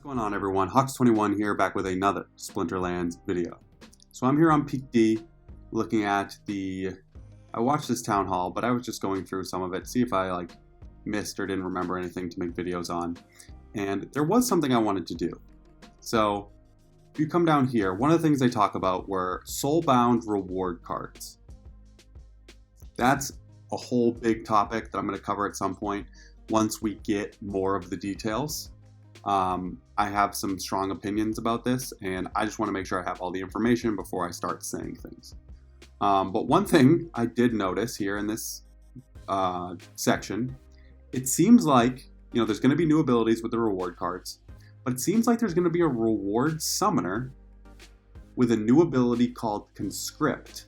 going on, everyone? Hux21 here, back with another Splinterlands video. So I'm here on Peak D, looking at I watched this town hall, but I was just going through some of it, see if I missed or didn't remember anything to make videos on. And there was something I wanted to do. So if you come down here, one of the things they talk about were soulbound reward cards. That's a whole big topic that I'm going to cover at some point once we get more of the details. I have some strong opinions about this, and I just want to make sure I have all the information before I start saying things. But one thing I did notice here in this section, it seems like, there's going to be new abilities with the reward cards, but it seems like there's going to be a reward summoner with a new ability called Conscript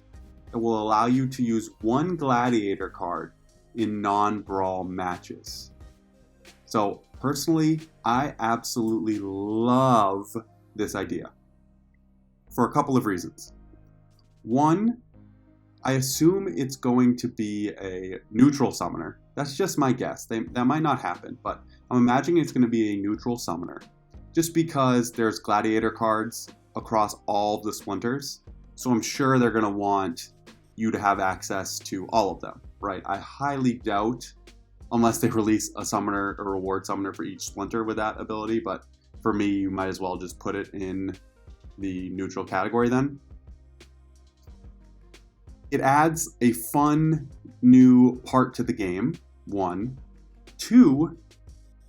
that will allow you to use one gladiator card in non-brawl matches. So personally, I absolutely love this idea for a couple of reasons. One, I assume it's going to be a neutral summoner. That's just my guess. That might not happen, but I'm imagining it's going to be a neutral summoner just because there's gladiator cards across all of the splinters. So I'm sure they're going to want you to have access to all of them, right? I highly doubt, unless they release a reward summoner for each splinter with that ability, but for me, you might as well just put it in the neutral category then. It adds a fun new part to the game, one. Two,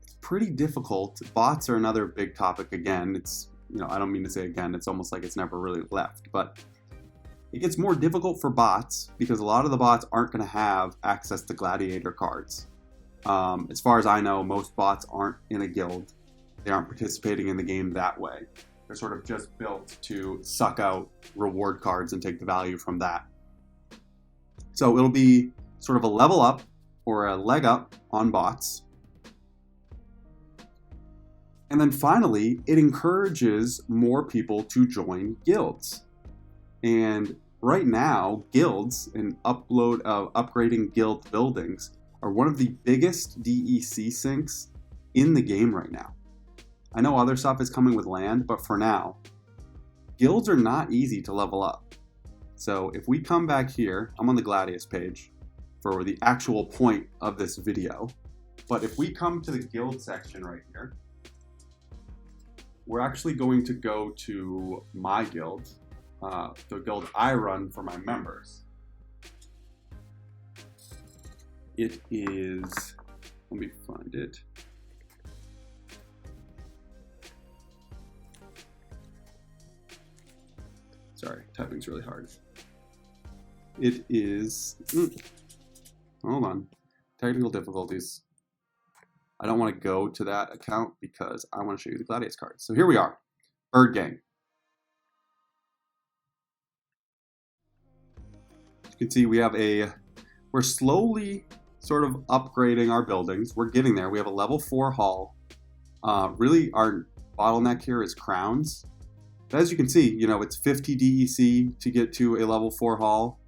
it's pretty difficult. Bots are another big topic again. It's, I don't mean to say again, it's almost like it's never really left, but it gets more difficult for bots because a lot of the bots aren't going to have access to gladiator cards. As far as I know, most bots aren't in a guild. They aren't participating in the game that way. They're sort of just built to suck out reward cards and take the value from that. So it'll be sort of a level up or a leg up on bots. And then finally, it encourages more people to join guilds. And right now, guilds and upgrading guild buildings are one of the biggest DEC sinks in the game right now. I know other stuff is coming with land, but for now, guilds are not easy to level up. So if we come back here, I'm on the Gladius page for the actual point of this video, but if we come to the guild section right here, we're actually going to go to my guild, the guild I run for my members. It is, let me find it. Sorry, typing's really hard. It is, hold on, technical difficulties. I don't want to go to that account because I want to show you the Gladius cards. So here we are, Bird Gang. As you can see, we're slowly sort of upgrading our buildings. We're getting there. We have a level 4 hall. Really, our bottleneck here is crowns. But as you can see, it's 50 DEC to get to a level 4 hall,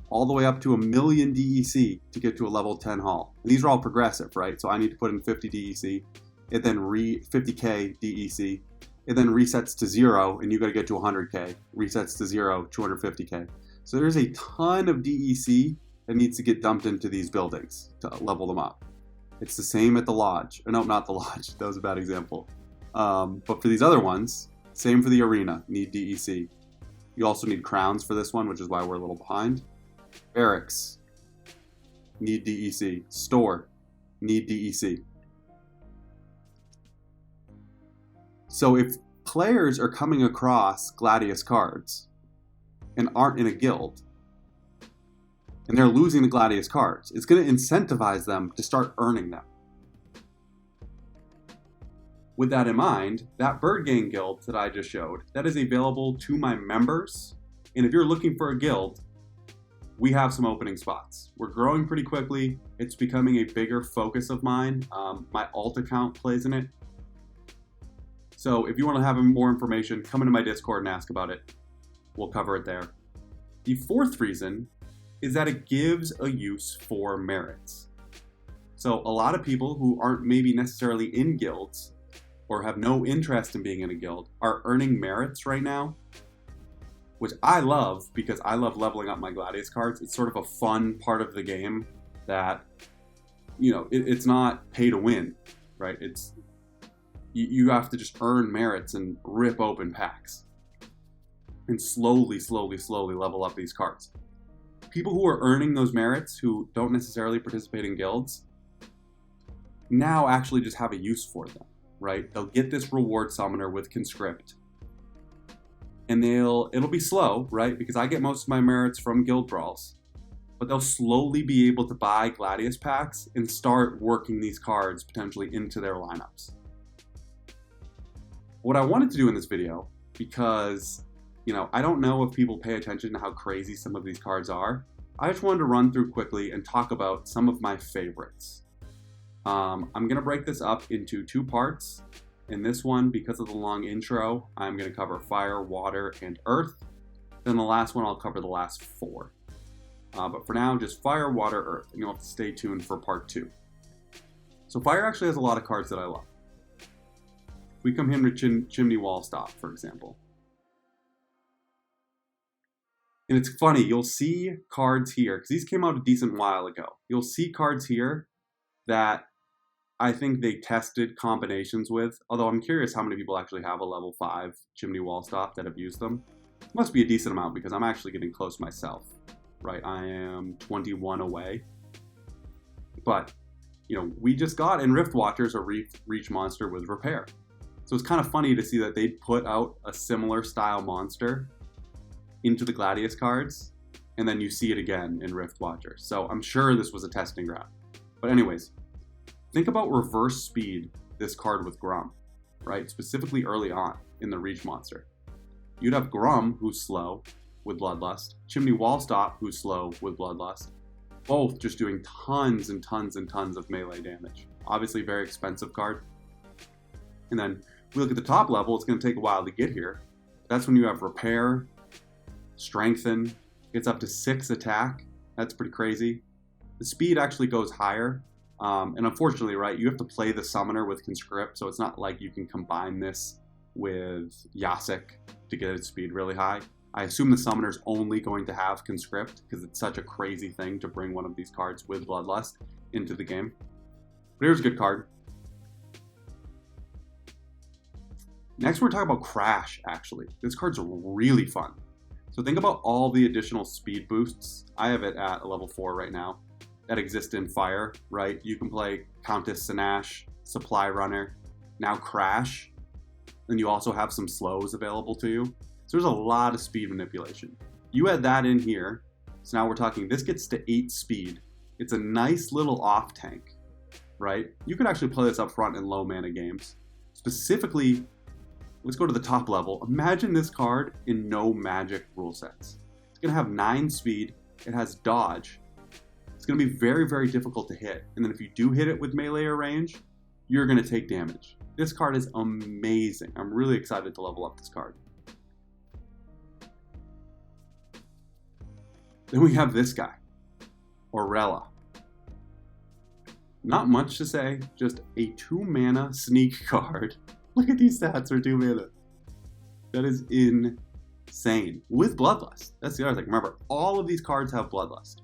all the way up to 1 million DEC to get to a level 10 hall. And these are all progressive, right? So I need to put in 50 DEC, it then 50k DEC, it then resets to 0, and you got to get to 100k, resets to 0, 250k. So there's a ton of DEC that needs to get dumped into these buildings to level them up. It's the same at the lodge. No, not the lodge. That was a bad example. But for these other ones, same for the arena, need DEC. You also need crowns for this one, which is why we're a little behind. Barracks, need DEC. Store, need DEC. So if players are coming across Gladius cards and aren't in a guild, and they're losing the Gladius cards, it's going to incentivize them to start earning them. With that in mind, that Bird Gang guild that I just showed, that is available to my members. And if you're looking for a guild, we have some opening spots. We're growing pretty quickly. It's becoming a bigger focus of mine. My alt account plays in it. So if you want to have more information, come into my Discord and ask about it. We'll cover it there. The fourth reason is that it gives a use for merits. So a lot of people who aren't maybe necessarily in guilds or have no interest in being in a guild are earning merits right now, which I love because I love leveling up my Gladius cards. It's sort of a fun part of the game that, it's not pay to win, right? It's you have to just earn merits and rip open packs and slowly level up these cards. People who are earning those merits, who don't necessarily participate in guilds, now actually just have a use for them, right? They'll get this reward summoner with conscript, and it'll be slow, right? Because I get most of my merits from guild brawls, but they'll slowly be able to buy Gladius packs and start working these cards potentially into their lineups. What I wanted to do in this video, because I don't know if people pay attention to how crazy some of these cards are, I just wanted to run through quickly and talk about some of my favorites. I'm going to break this up into 2 parts. In this one, because of the long intro, I'm going to cover fire, water, and earth. Then the last one, I'll cover the last 4. But for now, just fire, water, earth, and you'll have to stay tuned for part 2. So fire actually has a lot of cards that I love. We come here to Chimney Wall Stop, for example. And it's funny, you'll see cards here, because these came out a decent while ago. You'll see cards here that I think they tested combinations with, although I'm curious how many people actually have a level 5 Chimney Wall Stop that have used them. It must be a decent amount, because I'm actually getting close myself, right? I am 21 away. But, we just got in Rift Watchers a Reach monster with Repair. So it's kind of funny to see that they'd put out a similar style monster into the Gladius cards, and then you see it again in Rift Watchers. So I'm sure this was a testing ground. But anyways, think about reverse speed this card with Grum, right? Specifically early on in the Reach monster. You'd have Grum, who's slow with Bloodlust, Chimney Wall Stop, who's slow with Bloodlust, both just doing tons and tons and tons of melee damage. Obviously very expensive card. And then we look at the top level, it's going to take a while to get here. That's when you have Repair, Strengthen, gets up to 6 attack. That's pretty crazy. The speed actually goes higher. And unfortunately, right, you have to play the summoner with conscript, so it's not like you can combine this with Yasik to get its speed really high. I assume the summoner's only going to have conscript, because it's such a crazy thing to bring one of these cards with Bloodlust into the game. But here's a good card. Next, we're talking about Crash, actually. This card's really fun. So think about all the additional speed boosts. I have it at a level 4 right now that exist in Fire, right? You can play Countess Sinash, Supply Runner, now Crash. Then you also have some slows available to you. So there's a lot of speed manipulation. You add that in here. So now we're talking, this gets to 8 speed. It's a nice little off tank, right? You could actually play this up front in low mana games. Specifically, let's go to the top level. Imagine this card in no magic rule sets. It's going to have 9 speed. It has dodge. It's going to be very, very difficult to hit. And then if you do hit it with melee or range, you're going to take damage. This card is amazing. I'm really excited to level up this card. Then we have this guy, Orella. Not much to say, just a 2 mana sneak card. Look at these stats for 2 mana. That is insane. With Bloodlust. That's the other thing. Remember, all of these cards have Bloodlust.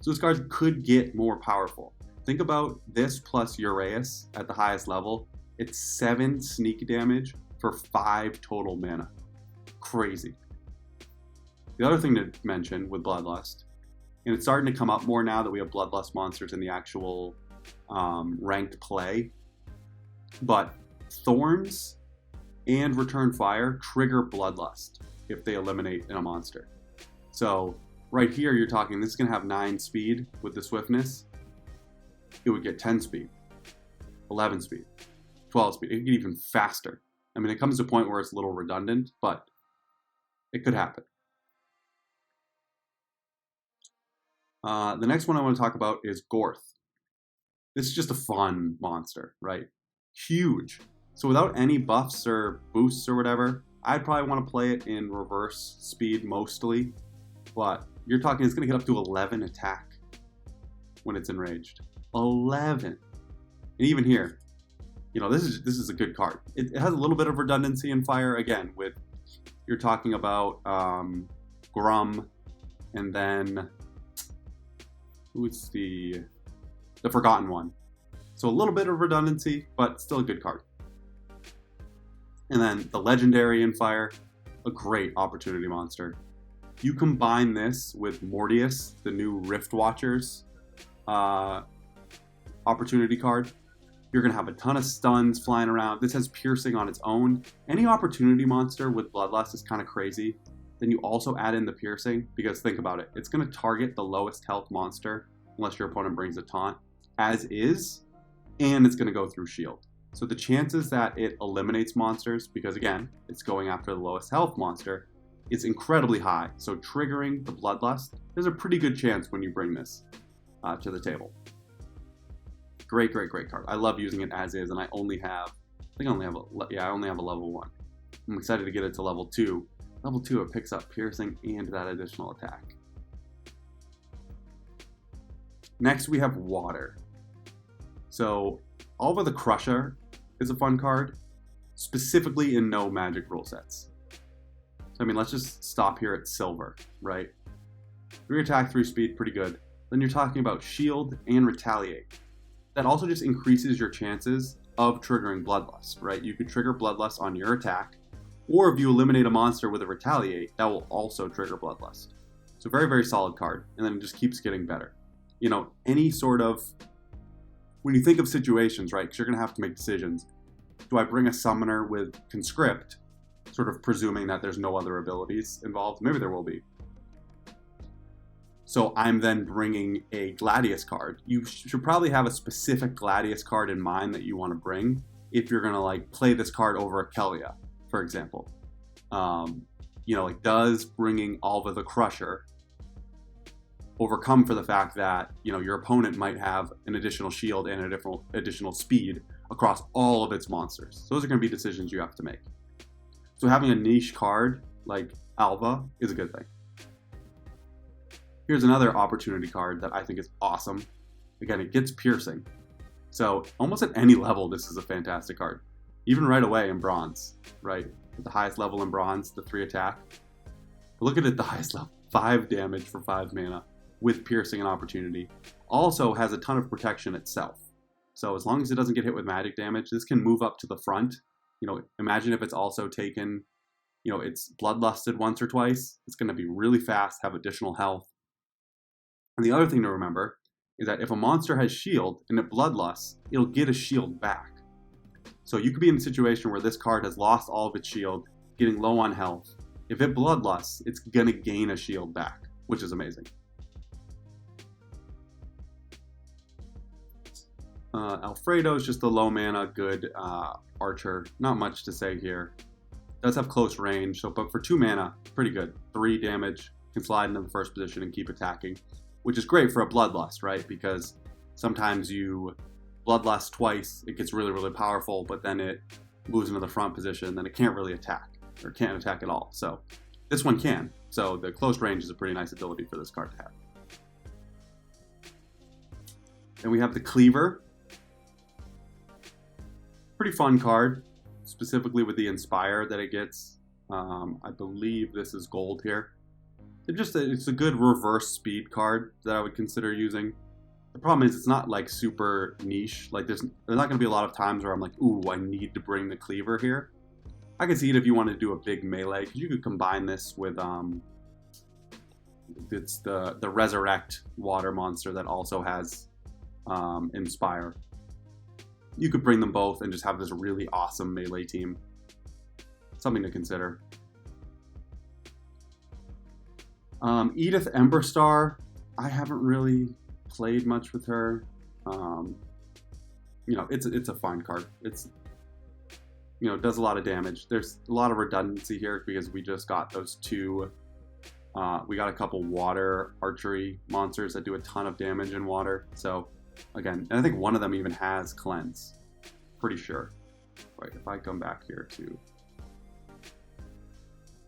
So this card could get more powerful. Think about this plus Uraeus at the highest level. It's 7 sneak damage for 5 total mana. Crazy. The other thing to mention with Bloodlust, and it's starting to come up more now that we have Bloodlust monsters in the actual ranked play, but Thorns and Return Fire trigger Bloodlust if they eliminate in a monster. So right here you're talking, this is going to have 9 speed with the swiftness. It would get 10 speed, 11 speed, 12 speed. It could get even faster. I mean, it comes to a point where it's a little redundant, but it could happen. The next one I want to talk about is Gorth. This is just a fun monster, right? Huge. So without any buffs or boosts or whatever, I'd probably want to play it in reverse speed mostly. But you're talking it's going to get up to 11 attack when it's enraged. 11. And even here, you know, this is a good card. It has a little bit of redundancy in fire again. With you're talking about Grum, and then who's the Forgotten One. So a little bit of redundancy, but still a good card. And then the Legendary in fire, a great opportunity monster. You combine this with Mortius, the new Rift Watchers opportunity card. You're going to have a ton of stuns flying around. This has piercing on its own. Any opportunity monster with Bloodlust is kind of crazy. Then you also add in the piercing, because think about it. It's going to target the lowest health monster, unless your opponent brings a taunt, as is, and it's going to go through shield. So the chances that it eliminates monsters, because again, it's going after the lowest health monster, is incredibly high. So triggering the Bloodlust, there's a pretty good chance when you bring this to the table. Great, great, great card. I love using it as is, and I only have a level 1. I'm excited to get it to level 2. Level 2, it picks up piercing and that additional attack. Next, we have water. So Oliver the Crusher is a fun card, specifically in no Magic rule sets. So I mean, let's just stop here at silver, right? 3 attack, 3 speed, pretty good. Then you're talking about shield and retaliate. That also just increases your chances of triggering Bloodlust, right? You could trigger Bloodlust on your attack, or if you eliminate a monster with a retaliate, that will also trigger Bloodlust. So very, very solid card, and then it just keeps getting better. You know, any sort of, when you think of situations, right, because you're going to have to make decisions. Do I bring a summoner with Conscript, sort of presuming that there's no other abilities involved? Maybe there will be. So I'm then bringing a Gladius card. You should probably have a specific Gladius card in mind that you want to bring if you're going to like play this card over a Kelia, for example. You know, like, does bringing Alva the Crusher overcome for the fact that, you know, your opponent might have an additional shield and additional speed across all of its monsters? Those are going to be decisions you have to make. So having a niche card like Alva is a good thing. Here's another opportunity card that I think is awesome. Again, it gets piercing. So almost at any level, this is a fantastic card. Even right away in bronze, right? At the highest level in bronze, the 3 attack. But look at it, the highest level, 5 damage for 5 mana with piercing and opportunity. Also has a ton of protection itself. So as long as it doesn't get hit with magic damage, this can move up to the front. You know, imagine if it's also taken, you know, it's bloodlusted once or twice. It's going to be really fast, have additional health. And the other thing to remember is that if a monster has shield and it bloodlusts, it'll get a shield back. So you could be in a situation where this card has lost all of its shield, getting low on health. If it bloodlusts, it's going to gain a shield back, which is amazing. Alfredo is just a low mana, good archer. Not much to say here. Does have close range, so but for 2 mana, pretty good. 3 damage, can slide into the first position and keep attacking, which is great for a Bloodlust, right? Because sometimes you Bloodlust twice, it gets really, really powerful, but then it moves into the front position, then it can't really attack, or can't attack at all. So this one can. So the close range is a pretty nice ability for this card to have. Then we have the Cleaver. Pretty fun card, specifically with the Inspire that it gets. I believe this is gold here. It's a good reverse speed card that I would consider using. The problem is it's not like super niche. Like there's not going to be a lot of times where I'm like, ooh, I need to bring the Cleaver here. I can see it if you want to do a big melee, because you could combine this with it's the Resurrect water monster that also has Inspire. You could bring them both and just have this really awesome melee team. Something to consider. Edith Emberstar, I haven't really played much with her. You know, it's a fine card. It's, you know, it does a lot of damage. There's a lot of redundancy here because we just got those 2. We got a couple water archery monsters that do a ton of damage in water. So again, and I think one of them even has cleanse. Pretty sure. Right, if I come back here to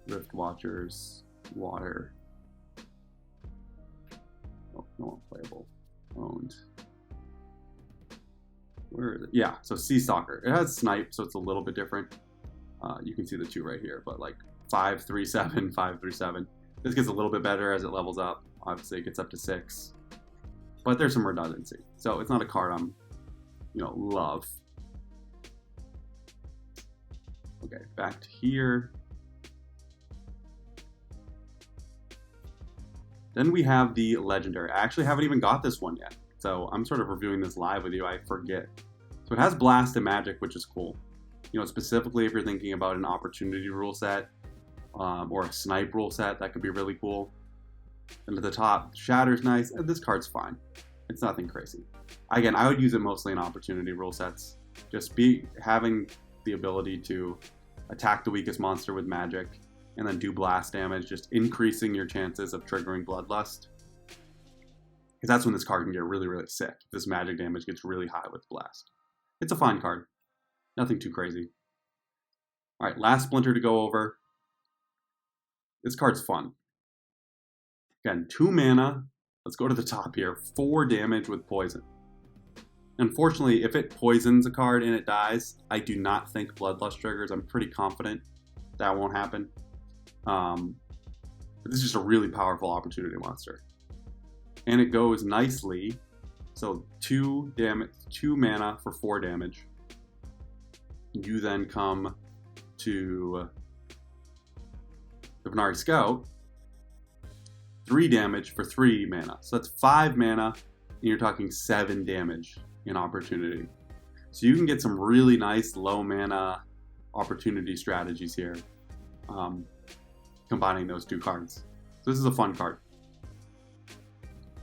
Rift Watchers, water. Oh, no one playable. Owned. Where is it? Yeah, so Sea Stalker. It has Snipe, so it's a little bit different. You can see the 2 right here, but like 5.37, 5.37. This gets a little bit better as it levels up. Obviously, it gets up to 6. But there's some redundancy. So it's not a card I'm, love. Okay, back to here. Then we have the Legendary. I actually haven't even got this one yet. So I'm sort of reviewing this live with you. I forget. So it has Blast and Magic, which is cool. Specifically if you're thinking about an Opportunity rule set or a Snipe rule set, that could be really cool. And at the top, Shatter's nice. And this card's fine. It's nothing crazy. Again, I would use it mostly in Opportunity rule sets. Just having the ability to attack the weakest monster with Magic and then do blast damage, just increasing your chances of triggering Bloodlust. Because that's when this card can get really, really sick. This magic damage gets really high with Blast. It's a fine card. Nothing too crazy. Alright, last Splinter to go over. This card's fun. Again, 2 mana. Let's go to the top here. 4 damage with Poison. Unfortunately, if it poisons a card and it dies, I do not think Bloodlust triggers. I'm pretty confident that won't happen. But this is just a really powerful Opportunity monster. And it goes nicely. So 2 mana for 4 damage. You then come to the Venari Scout. 3 damage for 3 mana. So that's 5 mana, and you're talking 7 damage in Opportunity. So you can get some really nice low mana Opportunity strategies here, combining those 2 cards. So this is a fun card.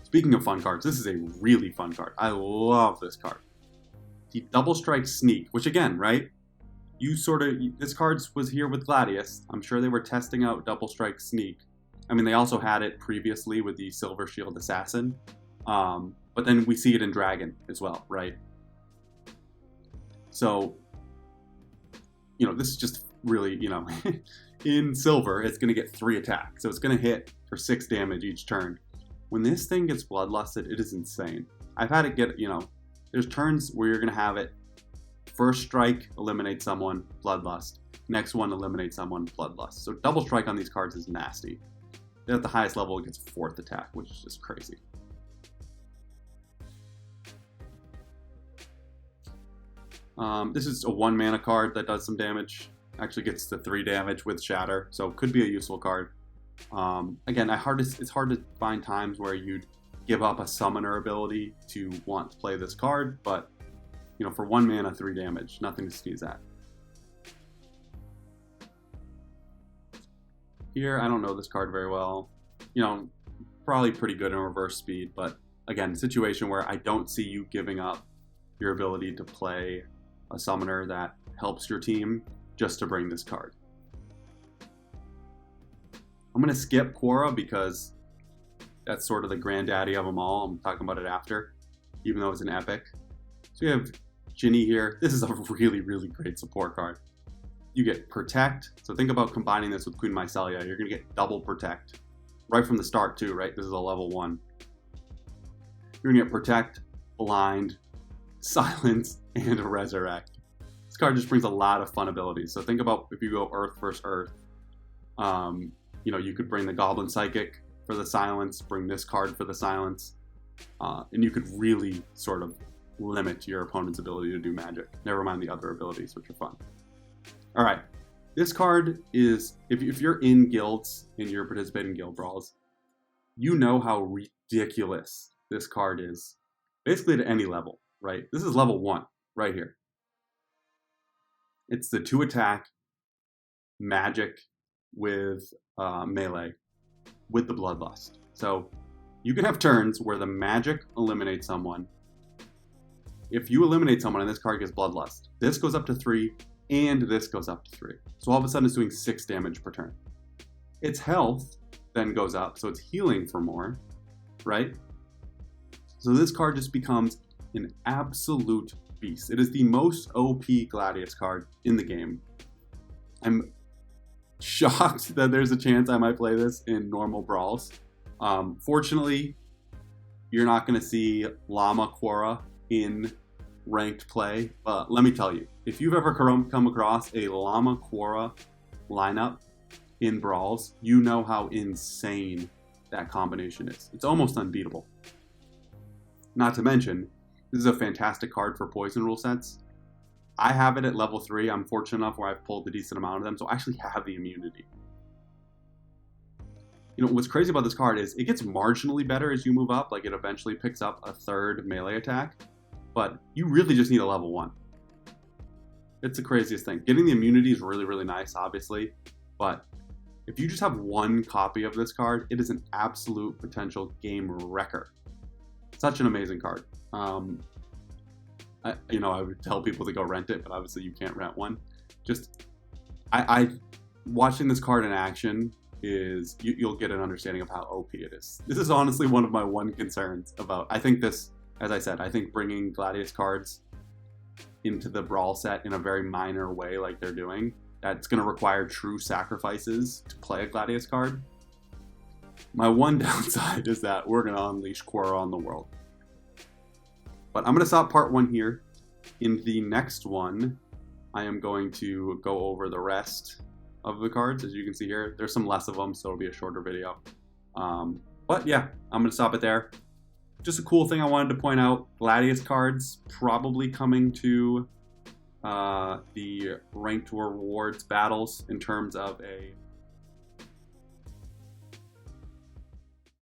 Speaking of fun cards, this is a really fun card. I love this card. The Double Strike Sneak, which again, right? This card was here with Gladius. I'm sure they were testing out Double Strike Sneak. I mean, they also had it previously with the Silver Shield Assassin. But then we see it in Dragon as well, right? So, this is just really, in Silver, it's going to get 3 attacks. So it's going to hit for 6 damage each turn. When this thing gets Bloodlusted, it is insane. I've had it get, there's turns where you're going to have it first strike, eliminate someone, Bloodlust. Next one, eliminate someone, Bloodlust. So double strike on these cards is nasty. At the highest level, it gets 4th attack, which is just crazy. This is a 1 mana card that does some damage. Actually gets to 3 damage with Shatter, so it could be a useful card. Again, it's hard to find times where you'd give up a summoner ability to want to play this card, but for 1 mana, 3 damage, nothing to sneeze at. Here, I don't know this card very well. Probably pretty good in reverse speed, but again, situation where I don't see you giving up your ability to play a summoner that helps your team just to bring this card. I'm going to skip Quora because that's sort of the granddaddy of them all. I'm talking about it after, even though it's an epic. So we have Ginny here. This is a really, really great support card. You get Protect. So think about combining this with Queen Mycelia. You're going to get double Protect. Right from the start too, right? This is a level 1. You're going to get Protect, Blind, Silence, and Resurrect. This card just brings a lot of fun abilities. So think about if you go Earth versus Earth. You could bring the Goblin Psychic for the Silence, bring this card for the Silence, and you could really sort of limit your opponent's ability to do magic. Never mind the other abilities, which are fun. All right, this card is, if you're in guilds and you're participating in guild brawls, you know how ridiculous this card is, basically to any level, right? This is level 1 right here. It's the 2 attack magic with melee with the Bloodlust. So you can have turns where the magic eliminates someone. If you eliminate someone and this card gets Bloodlust, this goes up to 3 and this goes up to 3. So all of a sudden it's doing 6 damage per turn. Its health then goes up, so it's healing for more, right? So this card just becomes an absolute beast. It is the most OP Gladius card in the game. I'm shocked that there's a chance I might play this in normal brawls. Fortunately, you're not going to see Llama Quora in ranked play, but let me tell you, if you've ever come across a Llama Quora lineup in Brawls, you know how insane that combination is. It's almost unbeatable. Not to mention, this is a fantastic card for poison rule sets. I have it at level 3. I'm fortunate enough where I've pulled a decent amount of them, so I actually have the immunity. You know, what's crazy about this card is it gets marginally better as you move up, like it eventually picks up a 3rd melee attack, but you really just need a level 1. It's the craziest thing. Getting the immunity is really, really nice, obviously, but if you just have 1 copy of this card, it is an absolute potential game wrecker. Such an amazing card. I would tell people to go rent it, but obviously you can't rent one. Watching this card in action is, you'll get an understanding of how OP it is. This is honestly one of my concerns about, I think bringing Gladius cards into the Brawl set in a very minor way like they're doing, that's going to require true sacrifices to play a Gladius card. My one downside is that we're going to unleash Quora on the world. But I'm going to stop part 1 here. In the next one, I am going to go over the rest of the cards. As you can see here, there's some less of them, so it'll be a shorter video. But yeah, I'm going to stop it there. Just a cool thing I wanted to point out, Gladius cards probably coming to the ranked rewards battles in terms of a